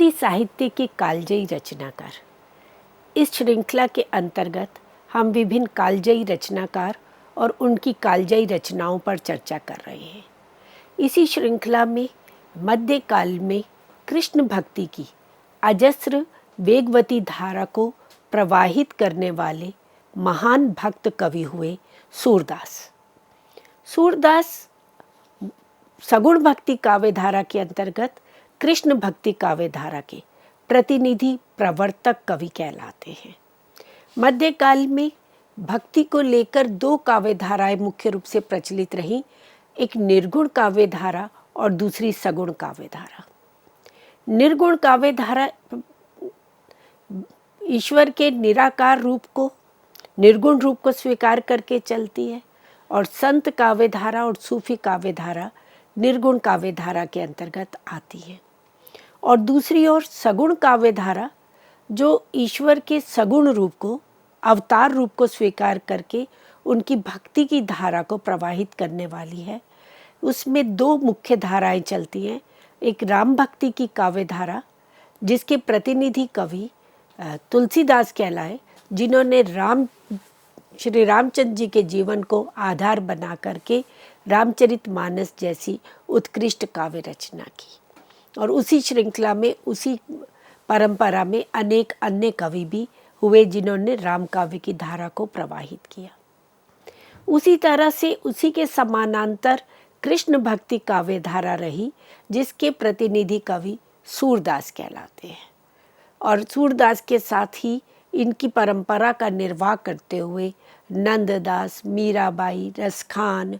हिंदी साहित्य के कालजयी रचनाकार। इस श्रृंखला के अंतर्गत हम विभिन्न कालजयी रचनाकार और उनकी कालजयी रचनाओं पर चर्चा कर रहे हैं। इसी श्रृंखला में मध्यकाल में कृष्ण भक्ति की अजस्र वेगवती धारा को प्रवाहित करने वाले महान भक्त कवि हुए सूरदास। सूरदास सगुण भक्ति काव्य धारा के अंतर्गत कृष्ण भक्ति काव्य धारा के प्रतिनिधि प्रवर्तक कवि कहलाते हैं। मध्यकाल में भक्ति को लेकर दो काव्य धाराएं मुख्य रूप से प्रचलित रहीं, एक निर्गुण काव्य धारा और दूसरी सगुण काव्य धारा। निर्गुण काव्य धारा ईश्वर के निराकार रूप को, निर्गुण रूप को स्वीकार करके चलती है, और संत काव्य धारा और सूफी काव्य धारा निर्गुण काव्य धारा के अंतर्गत आती है। और दूसरी ओर सगुण काव्य धारा जो ईश्वर के सगुण रूप को, अवतार रूप को स्वीकार करके उनकी भक्ति की धारा को प्रवाहित करने वाली है। उसमें दो मुख्य धाराएं चलती हैं। एक राम भक्ति की काव्य धारा जिसके प्रतिनिधि कवि तुलसीदास कहलाए, जिन्होंने श्री रामचंद्र जी के जीवन को आधार बना करके रामचरितमानस जैसी उत्कृष्ट काव्य रचना की। और उसी श्रृंखला में, उसी परंपरा में अनेक अन्य कवि भी हुए जिन्होंने राम काव्य की धारा को प्रवाहित किया। उसी तरह से उसी के समानांतर कृष्ण भक्ति काव्य धारा रही, जिसके प्रतिनिधि कवि सूरदास कहलाते हैं। और सूरदास के साथ ही इनकी परंपरा का निर्वाह करते हुए नंददास, मीराबाई, रसखान,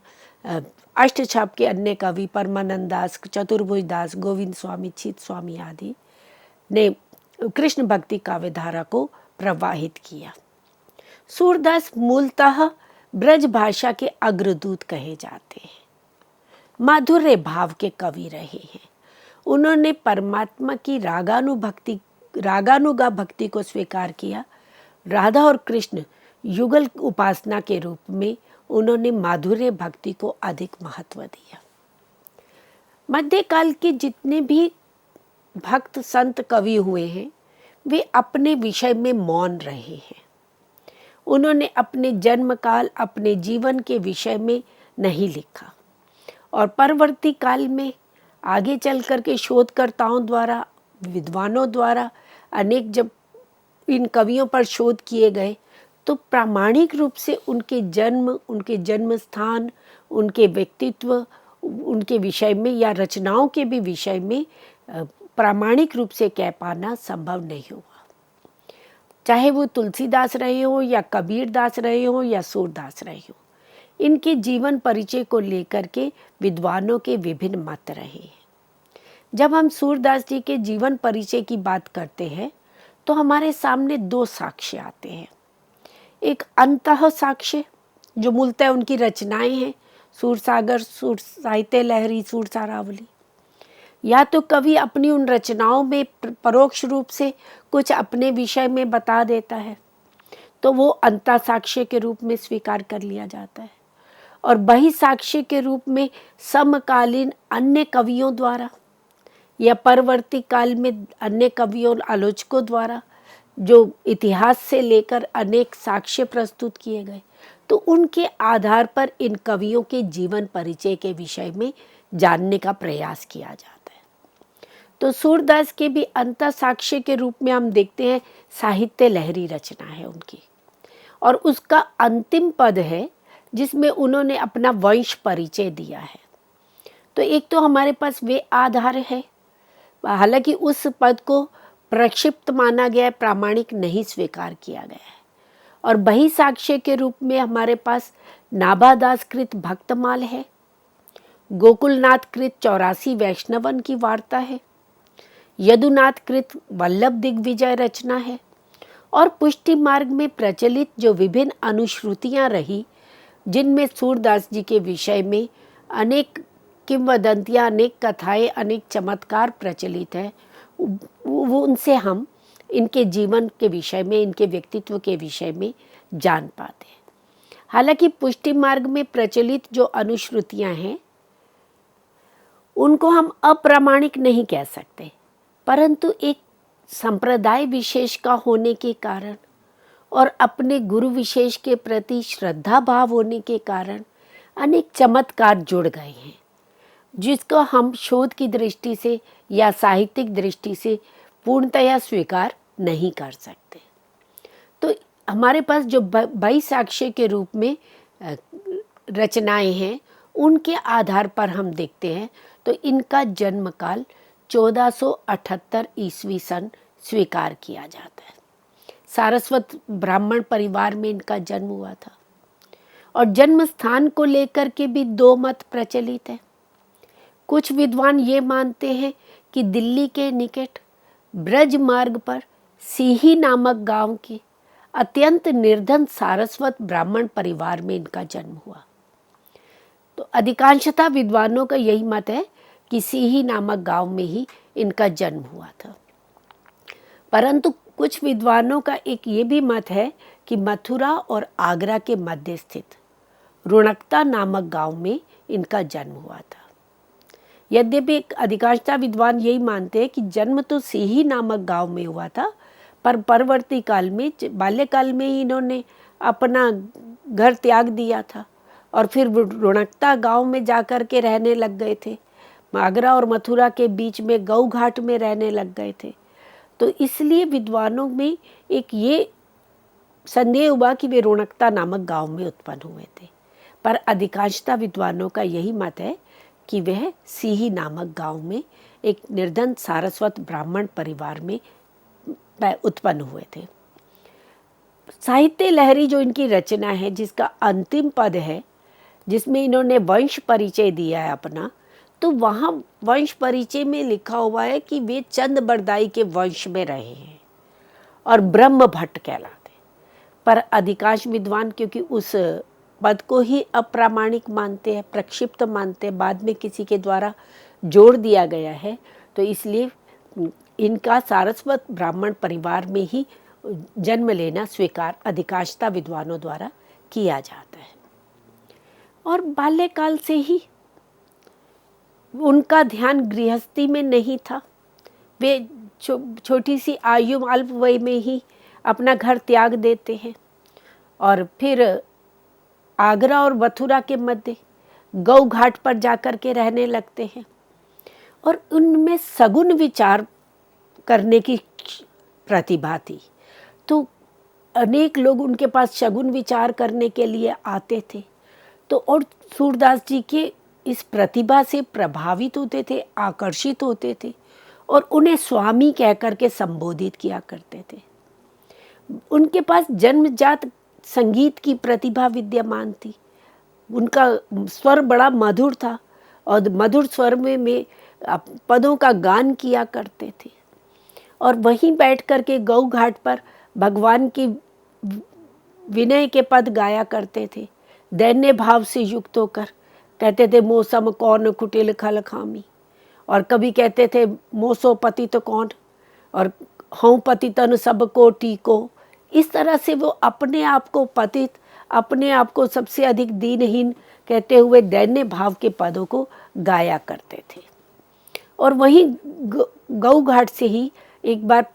अष्टछाप के अन्य कवि परमानंद दास, चतुर्भुज दास, गोविंद स्वामी, चित स्वामी आदि ने कृष्ण भक्ति काव्य धारा को प्रवाहित किया। सूरदास मूलतः ब्रज भाषा के अग्रदूत कहे जाते हैं। माधुर्य भाव के कवि रहे हैं। उन्होंने परमात्मा की रागानुगा भक्ति को स्वीकार किया। राधा और कृष्ण युगल उपासना के रूप में उन्होंने माधुर्य भक्ति को अधिक महत्व दिया। मध्यकाल के जितने भी भक्त संत कवि हुए हैं, वे अपने विषय में मौन रहे हैं। उन्होंने अपने जन्म काल, अपने जीवन के विषय में नहीं लिखा, और परवर्ती काल में आगे चल कर के शोधकर्ताओं द्वारा, विद्वानों द्वारा अनेक जब इन कवियों पर शोध किए गए, तो प्रामाणिक रूप से उनके जन्म, उनके जन्म स्थान, उनके व्यक्तित्व, उनके विषय में या रचनाओं के भी विषय में प्रामाणिक रूप से कह पाना संभव नहीं हुआ। चाहे वो तुलसीदास रहे हो या कबीर दास रहे हो या सूरदास रहे हो, इनके जीवन परिचय को लेकर के विद्वानों के विभिन्न मत रहे हैं। जब हम सूरदास जी के जीवन परिचय की बात करते हैं तो हमारे सामने दो साक्ष्य आते हैं। एक अंतः साक्ष्य जो मूलतः उनकी रचनाएं हैं, सूरसागर, सूर साहित्य लहरी, सूर सारावली। या तो कवि अपनी उन रचनाओं में परोक्ष रूप से कुछ अपने विषय में बता देता है, तो वो अंतः साक्ष्य के रूप में स्वीकार कर लिया जाता है। और बहिसाक्ष्य के रूप में समकालीन अन्य कवियों द्वारा या परवर्ती काल में अन्य कवियों, आलोचकों द्वारा जो इतिहास से लेकर अनेक साक्ष्य प्रस्तुत किए गए, तो उनके आधार पर इन कवियों के जीवन परिचय के विषय में जानने का प्रयास किया जाता है। तो सूरदास के भी अंतः साक्ष्य के रूप में हम देखते हैं साहित्य लहरी रचना है उनकी, और उसका अंतिम पद है जिसमें उन्होंने अपना वंश परिचय दिया है। तो एक तो हमारे पास वे आधार है, हालांकि उस पद को प्रक्षिप्त माना गया है, प्रामाणिक नहीं स्वीकार किया गया है। और बहिसाक्ष्य के रूप में हमारे पास नाभादास कृत भक्तमाल है, गोकुलनाथ कृत 84 वैष्णवन की वार्ता है, यदुनाथ कृत वल्लभ दिग्विजय रचना है, और पुष्टि मार्ग में प्रचलित जो विभिन्न अनुश्रुतियाँ रही, जिनमें सूरदास जी के विषय में अनेक किंवदंतियाँ, अनेक कथाएं, अनेक चमत्कार प्रचलित है, वो उनसे हम इनके जीवन के विषय में, इनके व्यक्तित्व के विषय में जान पाते हैं। हालांकि पुष्टि मार्ग में प्रचलित जो अनुश्रुतियाँ हैं उनको हम अप्रामाणिक नहीं कह सकते, परंतु एक संप्रदाय विशेष का होने के कारण और अपने गुरु विशेष के प्रति श्रद्धा भाव होने के कारण अनेक चमत्कार जुड़ गए हैं, जिसको हम शोध की दृष्टि से या साहित्यिक दृष्टि से पूर्णतया स्वीकार नहीं कर सकते। तो हमारे पास जो 22 साक्ष्य के रूप में रचनाएं हैं, उनके आधार पर हम देखते हैं तो इनका जन्म काल 1478 ईस्वी सन स्वीकार किया जाता है। सारस्वत ब्राह्मण परिवार में इनका जन्म हुआ था। और जन्म स्थान को लेकर के भी दो मत प्रचलित है। कुछ विद्वान ये मानते हैं कि दिल्ली के निकट ब्रज मार्ग पर सीही नामक गांव के अत्यंत निर्धन सारस्वत ब्राह्मण परिवार में इनका जन्म हुआ। तो अधिकांशतः विद्वानों का यही मत है कि सीही नामक गांव में ही इनका जन्म हुआ था। परंतु कुछ विद्वानों का एक ये भी मत है कि मथुरा और आगरा के मध्य स्थित रुणकता नामक गांव में इनका जन्म हुआ था। यद्यपि अधिकांशतः विद्वान यही मानते हैं कि जन्म तो सीही नामक गांव में हुआ था, पर परवर्ती काल में बाल्यकाल में ही इन्होंने अपना घर त्याग दिया था और फिर रुणकता गांव में जाकर के रहने लग गए थे। आगरा और मथुरा के बीच में गऊ घाट में रहने लग गए थे। तो इसलिए विद्वानों में एक ये संदेह हुआ कि वे रुणकता नामक गांव में उत्पन्न हुए थे, पर अधिकांशतः विद्वानों का यही मत है कि वह सीही नामक गांव में एक निर्धन सारस्वत ब्राह्मण परिवार में उत्पन्न हुए थे। साहित्य लहरी जो इनकी रचना है, जिसका अंतिम पद है, जिसमें इन्होंने वंश परिचय दिया है अपना, तो वहाँ वंश परिचय में लिखा हुआ है कि वे चंद बरदाई के वंश में रहे हैं और ब्रह्म भट्ट कहलाते। पर अधिकांश विद्वान क्योंकि उस पद को ही अप्रामाणिक मानते हैं, प्रक्षिप्त मानते हैं, बाद में किसी के द्वारा जोड़ दिया गया है, तो इसलिए इनका सारस्वत ब्राह्मण परिवार में ही जन्म लेना स्वीकार अधिकांशतः विद्वानों द्वारा किया जाता है। और बाल्यकाल से ही उनका ध्यान गृहस्थी में नहीं था। वे छोटी सी आयु अल्प वय में ही अपना घर त्याग देते हैं और फिर आगरा और मथुरा के मध्य गऊ घाट पर जाकर के रहने लगते हैं। और उनमें सगुन विचार करने की प्रतिभा थी, तो अनेक लोग उनके पास सगुन विचार करने के लिए आते थे। तो और सूरदास जी के इस प्रतिभा से प्रभावित होते थे, आकर्षित होते थे और उन्हें स्वामी कहकर के संबोधित किया करते थे। उनके पास जन्मजात संगीत की प्रतिभा विद्यमान थी। उनका स्वर बड़ा मधुर था और मधुर स्वर में पदों का गान किया करते थे और वहीं बैठ कर के गऊ घाट पर भगवान की विनय के पद गाया करते थे। दैन्य भाव से युक्त होकर कहते थे, मौसम कौन कुटिल खल खामी, और कभी कहते थे मोसो पतित कौन, और हूँ पतितन सब कोटि को। इस तरह से वो अपने आप को पतित, अपने आप को सबसे अधिक दीनहीन कहते हुए दैन्य भाव के पदों को गाया करते थे। और वहीं गऊ घाट से ही एक बार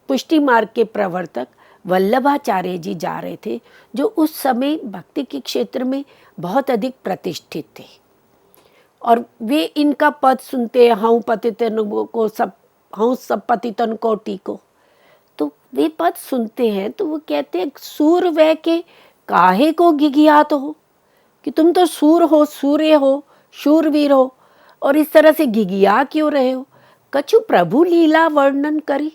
पुष्टि मार्ग के प्रवर्तक वल्लभाचार्य जी जा रहे थे, जो उस समय भक्ति के क्षेत्र में बहुत अधिक प्रतिष्ठित थे। और वे इनका पद सुनते, हूँ पतितन को सब, हूँ सब पतितन कोटि को, तो वे पद सुनते हैं तो वो कहते हैं, सूर वह के काहे को घिघियात हो, कि तुम तो सूर हो, सूर्य हो, शूरवीर हो, और इस तरह से घिघिया क्यों रहे हो। कछु प्रभु लीला वर्णन करी,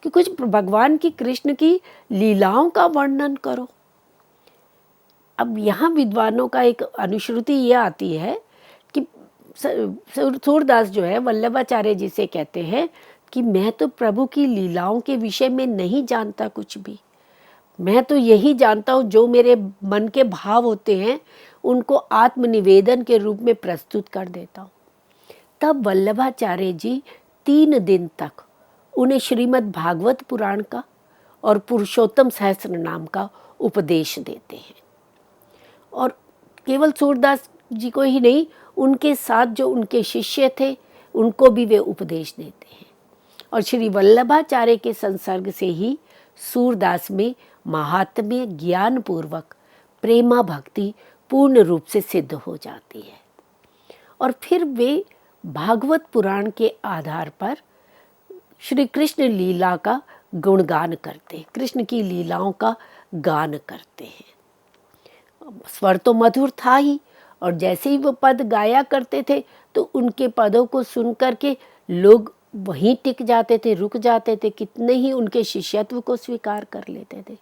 कि कुछ भगवान की, कृष्ण की लीलाओं का वर्णन करो। अब यहाँ विद्वानों का एक अनुश्रुति ये आती है कि सूरदास जो है वल्लभाचार्य जी से कहते हैं कि मैं तो प्रभु की लीलाओं के विषय में नहीं जानता कुछ भी, मैं तो यही जानता हूँ जो मेरे मन के भाव होते हैं उनको आत्मनिवेदन के रूप में प्रस्तुत कर देता हूँ। तब वल्लभाचार्य जी 3 दिन तक उन्हें श्रीमद् भागवत पुराण का और पुरुषोत्तम सहस्त्र नाम का उपदेश देते हैं। और केवल सूरदास जी को ही नहीं, उनके साथ जो उनके शिष्य थे उनको भी वे उपदेश देते हैं। और श्री वल्लभाचार्य के संसर्ग से ही सूरदास में महात्म्य ज्ञान पूर्वक प्रेमा भक्ति पूर्ण रूप से सिद्ध हो जाती है। और फिर वे भागवत पुराण के आधार पर श्री कृष्ण लीला का गुणगान करते हैं, कृष्ण की लीलाओं का गान करते हैं। स्वर तो मधुर था ही, और जैसे ही वो पद गाया करते थे तो उनके पदों को सुन करके लोग वहीं टिक जाते थे, रुक जाते थे, कितने ही उनके शिष्यत्व को स्वीकार कर लेते थे।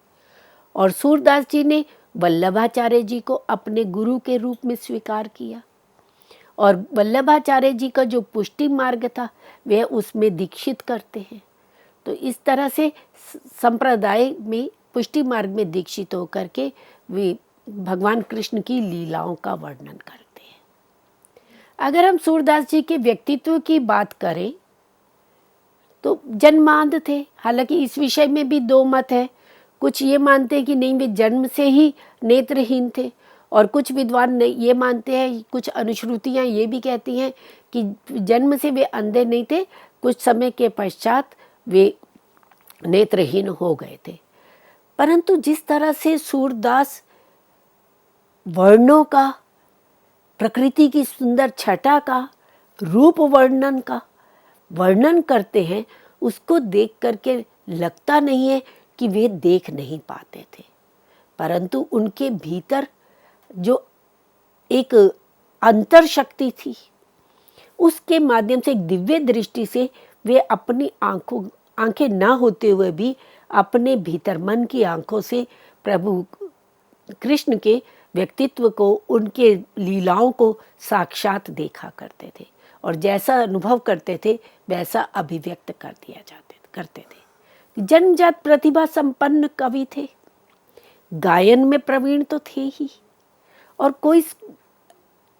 और सूरदास जी ने वल्लभाचार्य जी को अपने गुरु के रूप में स्वीकार किया, और वल्लभाचार्य जी का जो पुष्टि मार्ग था वह उसमें दीक्षित करते हैं। तो इस तरह से संप्रदाय में पुष्टि मार्ग में दीक्षित होकर के वे भगवान कृष्ण की लीलाओं का वर्णन करते हैं। अगर हम सूरदास जी के व्यक्तित्व की बात करें तो जन्मांध थे। हालांकि इस विषय में भी दो मत है। कुछ ये मानते हैं कि नहीं, वे जन्म से ही नेत्रहीन थे, और कुछ विद्वान ये मानते हैं, कुछ अनुश्रुतियाँ ये भी कहती हैं कि जन्म से वे अंधे नहीं थे, कुछ समय के पश्चात वे नेत्रहीन हो गए थे। परंतु जिस तरह से सूरदास वर्णों का, प्रकृति की सुंदर छटा का, रूप वर्णन का वर्णन करते हैं, उसको देख करके लगता नहीं है कि वे देख नहीं पाते थे, परंतु उनके भीतर जो एक अंतर शक्ति थी उसके माध्यम से, एक दिव्य दृष्टि से वे अपनी आंखें ना होते हुए भी अपने भीतर मन की आंखों से प्रभु कृष्ण के व्यक्तित्व को, उनके लीलाओं को साक्षात देखा करते थे, और जैसा अनुभव करते थे वैसा अभिव्यक्त करते थे। जन्मजात प्रतिभा संपन्न कवि थे, गायन में प्रवीण तो थे ही, और कोई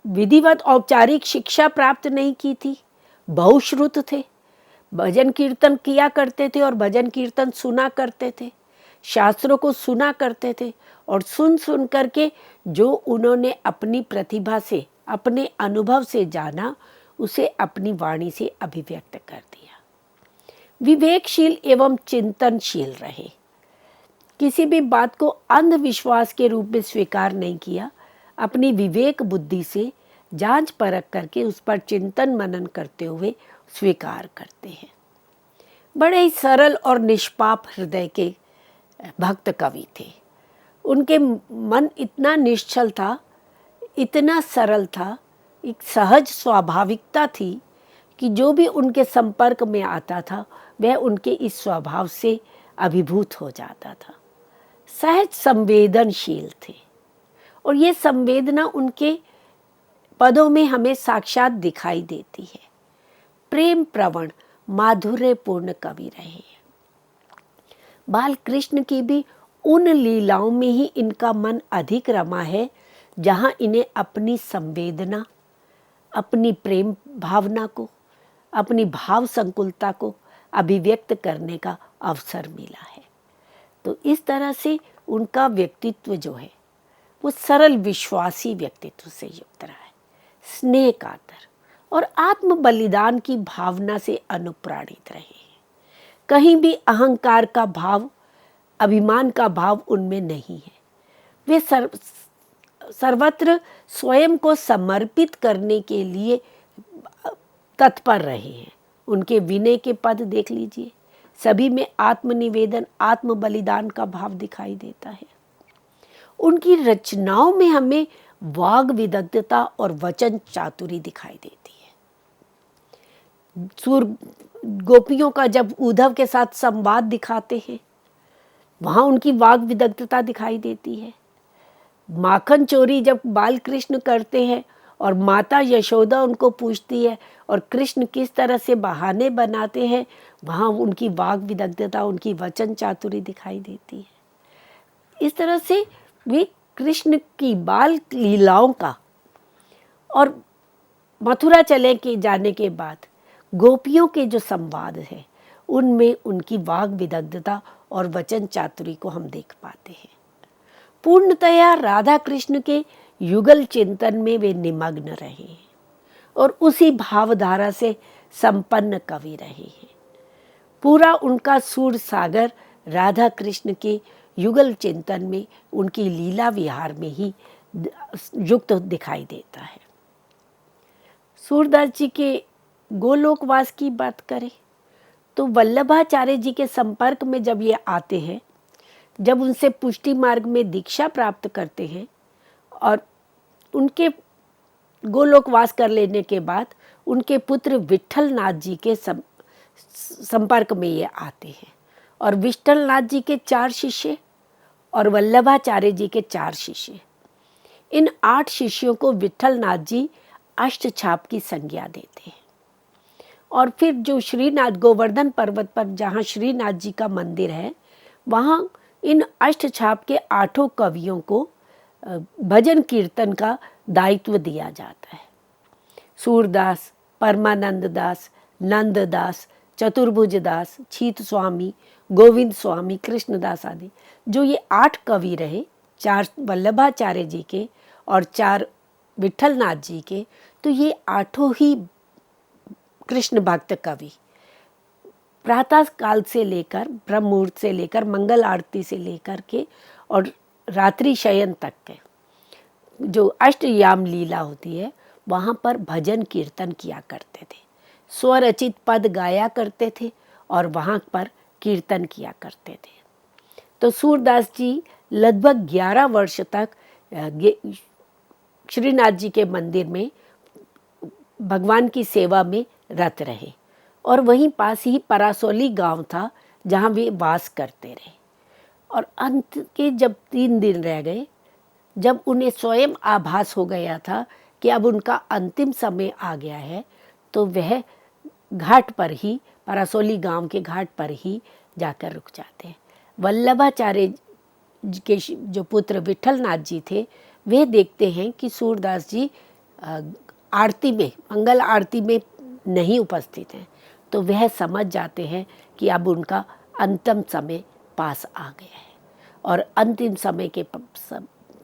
विधिवत औपचारिक शिक्षा प्राप्त नहीं की थी, बहुश्रुत थे, भजन कीर्तन किया करते थे और भजन कीर्तन सुना करते थे, शास्त्रों को सुना करते थे, और सुन करके जो उन्होंने अपनी प्रतिभा से, अपने अनुभव से जाना, उसे अपनी वाणी से अभिव्यक्त कर दिया। विवेकशील एवं चिंतनशील रहे, किसी भी बात को अंधविश्वास के रूप में स्वीकार नहीं किया, अपनी विवेक बुद्धि से जांच परख करके उस पर चिंतन मनन करते हुए स्वीकार करते हैं। बड़े ही सरल और निष्पाप हृदय के भक्त कवि थे। उनके मन इतना निश्चल था, इतना सरल था, एक सहज स्वाभाविकता थी कि जो भी उनके संपर्क में आता था वह उनके इस स्वभाव से अभिभूत हो जाता था। सहज संवेदनशील थे, और ये संवेदना उनके पदों में हमें साक्षात दिखाई देती है। प्रेम प्रवण माधुर्यपूर्ण कवि रहे। बाल कृष्ण की भी उन लीलाओं में ही इनका मन अधिक रमा है जहाँ इन्हें अपनी संवेदना, अपनी प्रेम भावना को, अपनी भाव संकुलता को अभिव्यक्त करने का अवसर मिला है। तो इस तरह से उनका व्यक्तित्व जो है वो सरल विश्वासी व्यक्तित्व से युक्त रहा है, स्नेह कातर और आत्म बलिदान की भावना से अनुप्राणित रहे हैं। कहीं भी अहंकार का भाव, अभिमान का भाव उनमें नहीं है। वे सर्वत्र स्वयं को समर्पित करने के लिए तत्पर रहे हैं। उनके विनय के पद देख लीजिए, सभी में आत्मनिवेदन, आत्म बलिदान का भाव दिखाई देता है। उनकी रचनाओं में हमें वाग विदग्धता और वचन चातुरी दिखाई देती है। सूर गोपियों का जब उद्धव के साथ संवाद दिखाते हैं, वहाँ उनकी वाग विदग्धता दिखाई देती है। माखन चोरी जब बाल कृष्ण करते हैं और माता यशोदा उनको पूछती है और कृष्ण किस तरह से बहाने बनाते हैं, वहाँ उनकी वाग विदग्धता, उनकी वचन चातुरी दिखाई देती है। इस तरह से वे कृष्ण की बाल लीलाओं का, और मथुरा चले के जाने के बाद गोपियों के जो संवाद है उनमें उनकी वाग विदग्धता और वचन चातुरी को हम देख पाते हैं। पूर्णतया राधा कृष्ण के युगल चिंतन में वे निमग्न रहे हैं और उसी भावधारा से संपन्न कवि रहे हैं। पूरा उनका सूर सागर राधा कृष्ण के युगल चिंतन में, उनकी लीला विहार में ही युक्त दिखाई देता है। सूरदास जी के गोलोकवास की बात करें तो वल्लभाचार्य जी के संपर्क में जब ये आते हैं, जब उनसे पुष्टि मार्ग में दीक्षा प्राप्त करते हैं और उनके गोलोकवास कर लेने के बाद उनके पुत्र विट्ठल नाथ जी के संपर्क में ये आते हैं और विट्ठल नाथ जी के 4 शिष्य और वल्लभाचार्य जी के 4 शिष्य, इन 8 शिष्यों को विट्ठल नाथ जी अष्टछाप की संज्ञा देते हैं। और फिर जो श्रीनाथ गोवर्धन पर्वत पर जहाँ श्रीनाथ जी का मंदिर है, वहाँ इन अष्टछाप के 8 कवियों को भजन कीर्तन का दायित्व दिया जाता है। सूरदास, परमानंद दास, नंददास, चतुर्भुज दास, छीत स्वामी, गोविंद स्वामी, कृष्णदास आदि, जो ये 8 कवि रहे, 4 वल्लभाचार्य जी के और 4 विट्ठल नाथ जी के, तो ये 8 ही कृष्ण भक्त कवि प्रातः काल से लेकर, ब्रह्म मुहूर्त से लेकर, मंगल आरती से लेकर के और रात्रि शयन तक के जो अष्टयाम लीला होती है, वहाँ पर भजन कीर्तन किया करते थे, स्वरचित पद गाया करते थे और वहाँ पर कीर्तन किया करते थे। तो सूरदास जी लगभग 11 वर्ष तक श्रीनाथ जी के मंदिर में भगवान की सेवा में रत रहे और वहीं पास ही परासौली गांव था जहां वे वास करते रहे। और अंत के जब 3 दिन रह गए, जब उन्हें स्वयं आभास हो गया था कि अब उनका अंतिम समय आ गया है, तो वह घाट पर ही, परासौली गांव के घाट पर ही जाकर रुक जाते हैं। वल्लभाचार्य के जो पुत्र विट्ठल नाथ जी थे, वे देखते हैं कि सूरदास जी आरती में, मंगल आरती में नहीं उपस्थित हैं, तो वह समझ जाते हैं कि अब उनका अंतिम समय पास आ गया है। और अंतिम समय के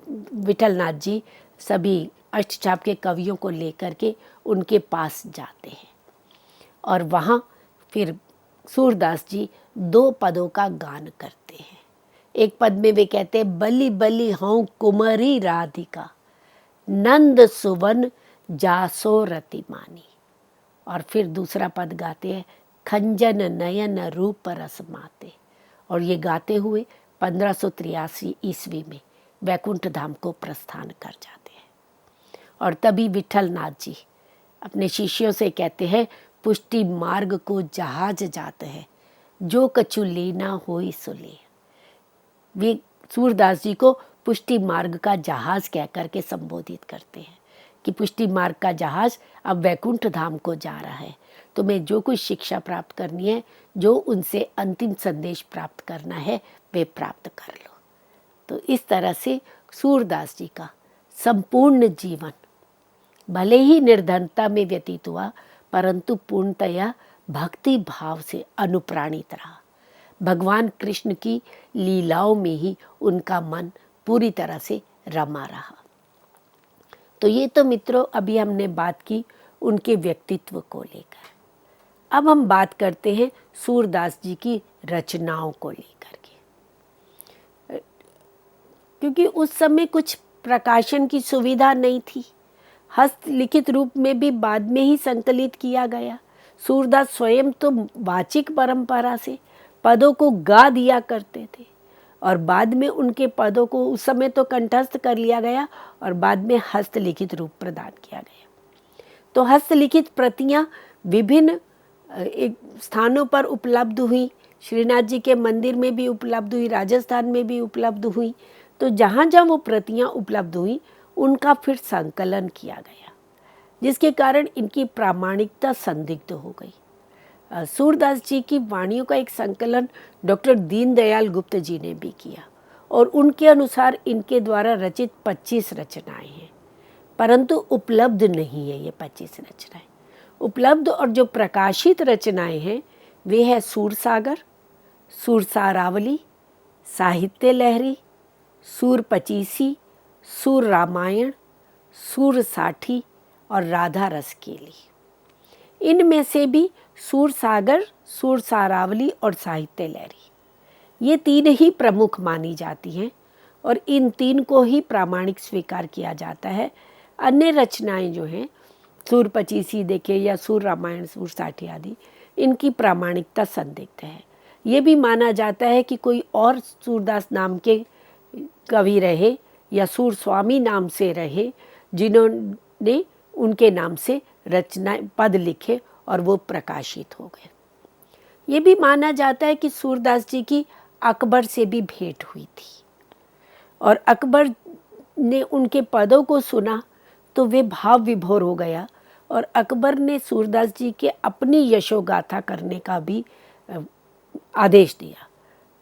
विट्ठल नाथ जी सभी अष्टछाप के कवियों को लेकर के उनके पास जाते हैं और वहाँ फिर सूरदास जी 2 पदों का गान करते हैं। एक पद में वे कहते हैं, बलि बलि हूँ कुमारी राधिका, नंद सुवन जासो रति मानी। और फिर दूसरा पद गाते हैं, खंजन नयन रूप रस माते। और ये गाते हुए 1583 ईस्वी में वैकुंठ धाम को प्रस्थान कर जाते हैं। और तभी विट्ठल नाथ जी अपने शिष्यों से कहते हैं, पुष्टि मार्ग को जहाज जाते हैं, जो कछु लेना होई सो ले। वे सूरदास जी को पुष्टि मार्ग का जहाज कह करके संबोधित करते हैं कि पुष्टि मार्ग का जहाज अब वैकुंठ धाम को जा रहा है, तुम्हें जो कुछ शिक्षा प्राप्त करनी है, जो उनसे अंतिम संदेश प्राप्त करना है, वे प्राप्त कर लो। तो इस तरह से सूरदास जी का संपूर्ण जीवन भले ही निर्धनता में व्यतीत हुआ, परंतु पूर्णतया भक्ति भाव से अनुप्राणित रहा। भगवान कृष्ण की लीलाओं में ही उनका मन पूरी तरह से रमा रहा। तो ये तो मित्रों अभी हमने बात की उनके व्यक्तित्व को लेकर। अब हम बात करते हैं सूरदास जी की रचनाओं को लेकर के, क्योंकि उस समय कुछ प्रकाशन की सुविधा नहीं थी। हस्तलिखित रूप में भी बाद में ही संकलित किया गया। सूरदास स्वयं तो वाचिक परंपरा से पदों को गा दिया करते थे और बाद में उनके पदों को उस समय तो कंठस्थ कर लिया गया और बाद में हस्तलिखित रूप प्रदान किया गया। तो हस्तलिखित प्रतियां विभिन्न स्थानों पर उपलब्ध हुई। श्रीनाथ जी के मंदिर में भी उपलब्ध हुई, राजस्थान में भी उपलब्ध हुई। तो जहाँ जहाँ वो प्रतियां उपलब्ध हुई उनका फिर संकलन किया गया, जिसके कारण इनकी प्रामाणिकता संदिग्ध हो गई। सूरदास जी की वाणियों का एक संकलन डॉक्टर दीनदयाल गुप्त जी ने भी किया और उनके अनुसार इनके द्वारा रचित 25 रचनाएं हैं, परंतु उपलब्ध नहीं है ये 25 रचनाएं। उपलब्ध और जो प्रकाशित रचनाएं हैं वे है सूरसागर, सूरसारावली, साहित्य लहरी, सूर पचीसी, सूर रामायण, सूर साठी और राधा रस केली। इनमें से भी सूरसागर, सूरसारावली और साहित्य लहरी, ये 3 ही प्रमुख मानी जाती हैं और इन 3 को ही प्रामाणिक स्वीकार किया जाता है। अन्य रचनाएं जो हैं, सूर पचीसी देखे या सूर रामायण, सूर साठी आदि, इनकी प्रामाणिकता संदिग्ध है। ये भी माना जाता है कि कोई और सूरदास नाम के कवि रहे या सूर स्वामी नाम से रहे, जिन्होंने उनके नाम से रचना पद लिखे और वो प्रकाशित हो गए। ये भी माना जाता है कि सूरदास जी की अकबर से भी भेंट हुई थी और अकबर ने उनके पदों को सुना तो वे भाव विभोर हो गया और अकबर ने सूरदास जी के अपनी यशोगाथा करने का भी आदेश दिया।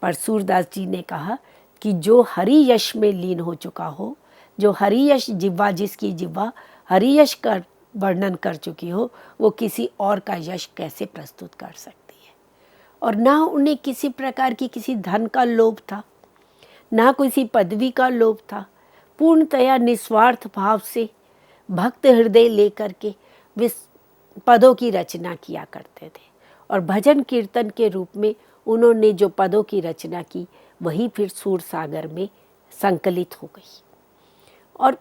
पर सूरदास जी ने कहा कि जो हरि यश में लीन हो चुका हो, जो हरि यश जिह्वा, जिसकी जिह्वा हरि यश का वर्णन कर चुकी हो, वो किसी और का यश कैसे प्रस्तुत कर सकती है। और ना उन्हें किसी प्रकार की किसी धन का लोभ था, ना किसी पदवी का लोभ था। पूर्णतया निस्वार्थ भाव से भक्त हृदय लेकर के वे पदों की रचना किया करते थे और भजन कीर्तन के रूप में उन्होंने जो पदों की रचना की वही फिर सूरसागर में संकलित हो गई। और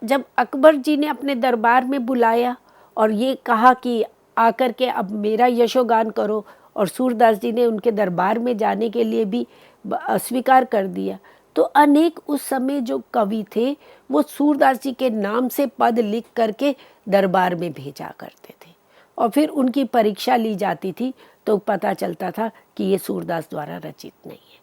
जब अकबर जी ने अपने दरबार में बुलाया और ये कहा कि आकर के अब मेरा यशोगान करो, और सूरदास जी ने उनके दरबार में जाने के लिए भी अस्वीकार कर दिया, तो अनेक उस समय जो कवि थे वो सूरदास जी के नाम से पद लिख करके दरबार में भेजा करते थे और फिर उनकी परीक्षा ली जाती थी तो पता चलता था कि ये सूरदास द्वारा रचित नहीं है।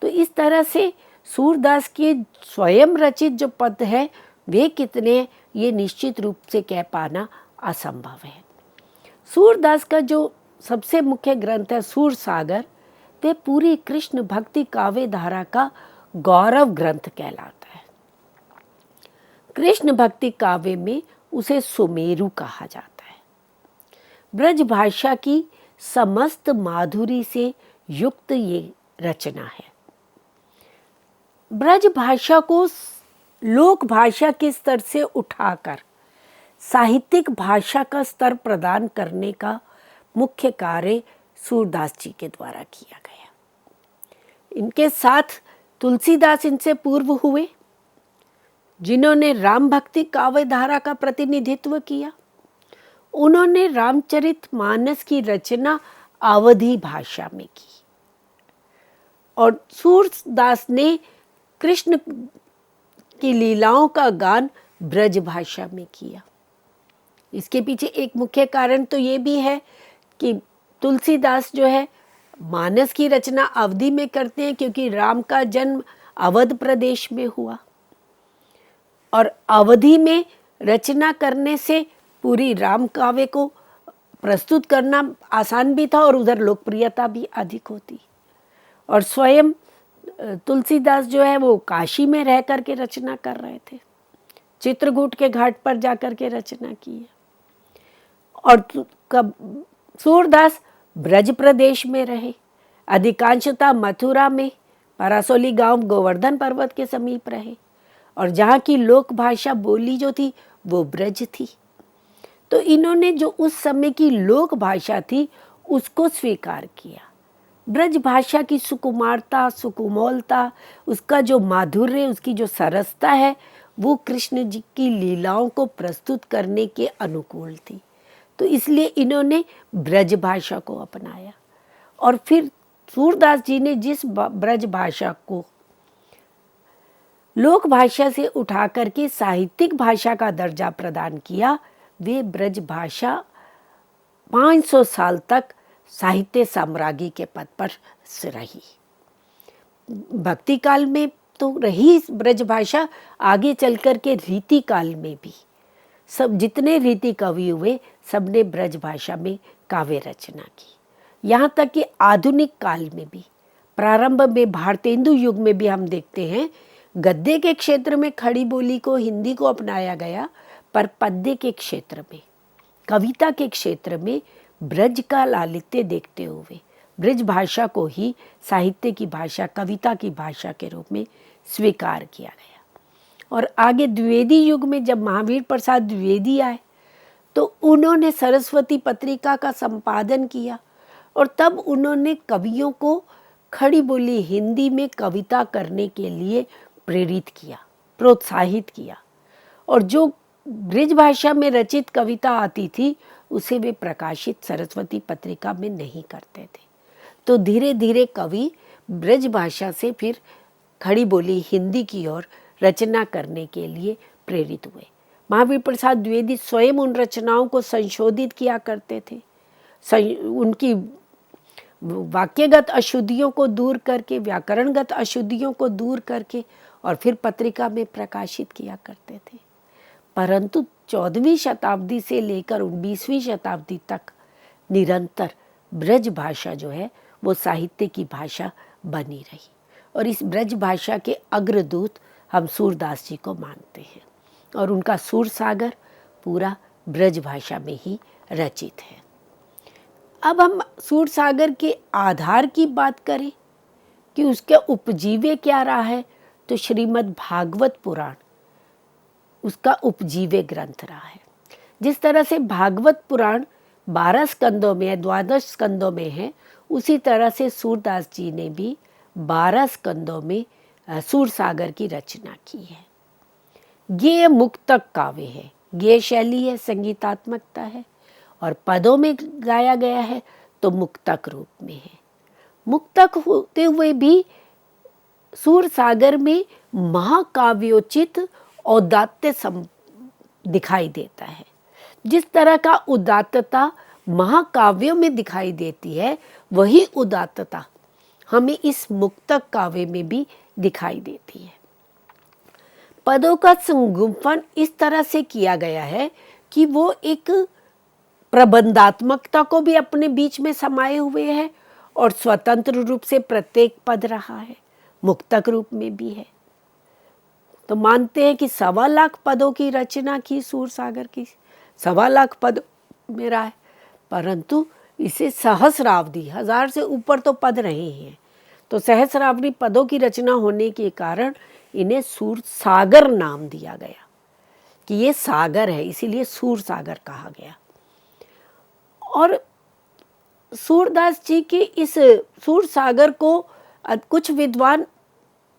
तो इस तरह से सूरदास के स्वयं रचित जो पद है वे कितने, ये निश्चित रूप से कह पाना असंभव है। सूरदास का जो सबसे मुख्य ग्रंथ है सूरसागर, वे पूरी कृष्ण भक्ति काव्य धारा का गौरव ग्रंथ कहलाता है। कृष्ण भक्ति काव्य में उसे सुमेरु कहा जाता है। ब्रज भाषा की समस्त माधुरी से युक्त ये रचना है। ब्रज भाषा को लोक भाषा के स्तर से उठाकर साहित्यिक भाषा का स्तर प्रदान करने का मुख्य कार्य सूरदास जी के द्वारा किया गया। इनके साथ तुलसीदास इनसे पूर्व हुए, जिन्होंने राम भक्ति काव्य धारा का प्रतिनिधित्व किया। उन्होंने रामचरितमानस की रचना अवधी भाषा में की और सूरदास ने कृष्ण की लीलाओं का गान ब्रज भाषा में किया। इसके पीछे एक मुख्य कारण तो ये भी है कि तुलसीदास जो है मानस की रचना अवधी में करते हैं, क्योंकि राम का जन्म अवध प्रदेश में हुआ और अवधी में रचना करने से पूरी राम काव्य को प्रस्तुत करना आसान भी था और उधर लोकप्रियता भी अधिक होती। और स्वयं तुलसीदास जो है वो काशी में रह कर के रचना कर रहे थे, चित्रकूट के घाट पर जाकर के रचना की है। और सूरदास ब्रज प्रदेश में रहे, अधिकांशतः मथुरा में, परासोली गांव गोवर्धन पर्वत के समीप रहे और जहाँ की लोक भाषा बोली जो थी वो ब्रज थी। तो इन्होंने जो उस समय की लोक भाषा थी उसको स्वीकार किया। ब्रज भाषा की सुकुमारता, सुकुमोलता, उसका जो माधुर्य, उसकी जो सरसता है वो कृष्ण जी की लीलाओं को प्रस्तुत करने के अनुकूल थी। तो इसलिए इन्होंने ब्रज भाषा को अपनाया और फिर सूरदास जी ने जिस ब्रज भाषा को लोक भाषा से उठा करके साहित्यिक भाषा का दर्जा प्रदान किया, वे ब्रज भाषा 500 साल तक साहित्य साम्राज्ञी के पद पर रही। भक्ति काल में तो रही ब्रज भाषा, आगे चल कर के रीति काल में भी सब जितने रीति कवि हुए सबने ब्रज भाषा में काव्य रचना की। यहाँ तक कि आधुनिक काल में भी, प्रारंभ में भारतेंदु युग में भी हम देखते हैं गद्य के क्षेत्र में खड़ी बोली को, हिंदी को अपनाया गया, पर पद्य के क्षेत्र में, कविता के क्षेत्र में ब्रज का लालित्य देखते हुए ब्रज भाषा को ही साहित्य की भाषा, कविता की भाषा के रूप में स्वीकार किया गया। और आगे द्विवेदी युग में जब महावीर प्रसाद द्विवेदी आए तो उन्होंने सरस्वती पत्रिका का संपादन किया और तब उन्होंने कवियों को खड़ी बोली हिंदी में कविता करने के लिए प्रेरित किया, प्रोत्साहित किया। और जो ब्रज भाषा में रचित कविता आती थी उसे वे प्रकाशित सरस्वती पत्रिका में नहीं करते थे। तो धीरे धीरे कवि ब्रज भाषा से फिर खड़ी बोली हिंदी की ओर रचना करने के लिए प्रेरित हुए। महावीर प्रसाद द्विवेदी स्वयं उन रचनाओं को संशोधित किया करते थे, उनकी वाक्यगत अशुद्धियों को दूर करके, व्याकरणगत अशुद्धियों को दूर करके और फिर पत्रिका में प्रकाशित किया करते थे। परंतु 14वीं शताब्दी से लेकर 19वीं शताब्दी तक निरंतर ब्रज भाषा जो है वो साहित्य की भाषा बनी रही और इस ब्रज भाषा के अग्रदूत हम सूरदास जी को मानते हैं और उनका सूर सागर पूरा ब्रज भाषा में ही रचित है। अब हम सूर सागर के आधार की बात करें कि उसके उपजीव्य क्या रहा है, तो श्रीमद् भागवत पुराण उसका उपजीव्य ग्रंथ रहा है। जिस तरह से भागवत पुराण 12 स्कंदों में, 12 स्कंदों में है, उसी तरह से सूरदास जी ने भी 12 स्कंदों में सूर सागर की रचना की है। गेय मुक्तक काव्य है, गेय शैली है, संगीतात्मकता है और पदों में गाया गया है तो मुक्तक रूप में है। मुक्तक होते हुए भी सूर सागर में महाकाव्योचित औदात्य दिखाई देता है। जिस तरह का उदात्तता महाकाव्यों में दिखाई देती है वही उदात्तता हमें इस मुक्तक काव्य में भी दिखाई देती है। पदों का संगुम्फन इस तरह से किया गया है कि वो एक प्रबंधात्मकता को भी अपने बीच में समाये हुए है और स्वतंत्र रूप से प्रत्येक पद रहा है, मुक्तक रूप में भी है। तो मानते हैं कि 1.25 लाख पदों की रचना की सूर सागर की, 1.25 लाख पद में रहा है, परंतु इसे सहस्रावधि, 1000 से ऊपर तो पद रहे हैं, तो सहस्रावधि पदों की रचना होने के कारण इन्हें सूर सागर नाम दिया गया कि ये सागर है, इसीलिए सूर सागर कहा गया। और सूरदास जी के इस सूर सागर को कुछ विद्वान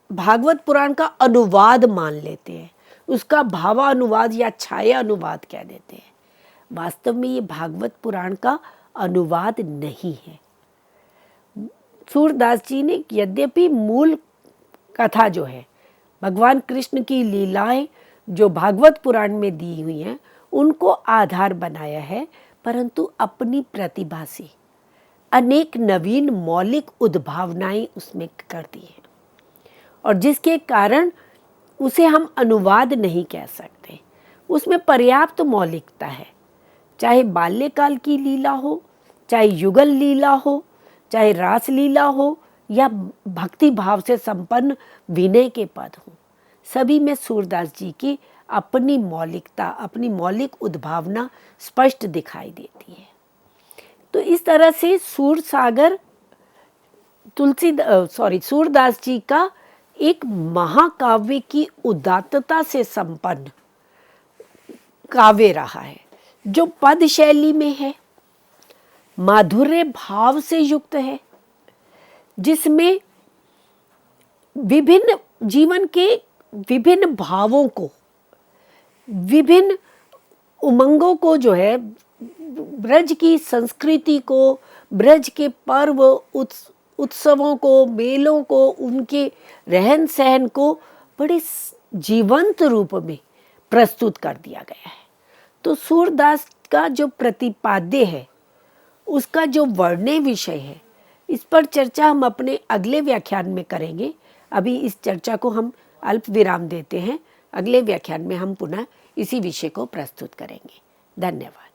भागवत पुराण का अनुवाद मान लेते हैं, उसका भावानुवाद या छाया अनुवाद कह देते हैं। वास्तव में ये भागवत पुराण का अनुवाद नहीं है। सूरदास जी ने यद्यपि मूल कथा जो है, भगवान कृष्ण की लीलाएं जो भागवत पुराण में दी हुई हैं उनको आधार बनाया है, परंतु अपनी प्रतिभा से अनेक नवीन मौलिक उद्भावनाएं उसमें कर दी हैं और जिसके कारण उसे हम अनुवाद नहीं कह सकते। उसमें पर्याप्त मौलिकता है, चाहे बाल्यकाल की लीला हो, चाहे युगल लीला हो, चाहे रास लीला हो या भक्ति भाव से संपन्न विनय के पद हों, सभी में सूरदास जी की अपनी मौलिकता, अपनी मौलिक उद्भावना स्पष्ट दिखाई देती है। तो इस तरह से सूर सागर सूरदास जी का एक महाकाव्य की उदात्तता से संपन्न काव्य रहा है, जो पद शैली में है, माधुर्य भाव से युक्त है, जिसमें विभिन्न जीवन के विभिन्न भावों को, विभिन्न उमंगों को जो है, ब्रज की संस्कृति को, ब्रज के पर्व उत्सवों को, मेलों को, उनके रहन सहन को बड़े जीवंत रूप में प्रस्तुत कर दिया गया है। तो सूरदास का जो प्रतिपाद्य है, उसका जो वर्ण्य विषय है, इस पर चर्चा हम अपने अगले व्याख्यान में करेंगे। अभी इस चर्चा को हम अल्प विराम देते हैं। अगले व्याख्यान में हम पुनः इसी विषय को प्रस्तुत करेंगे। धन्यवाद।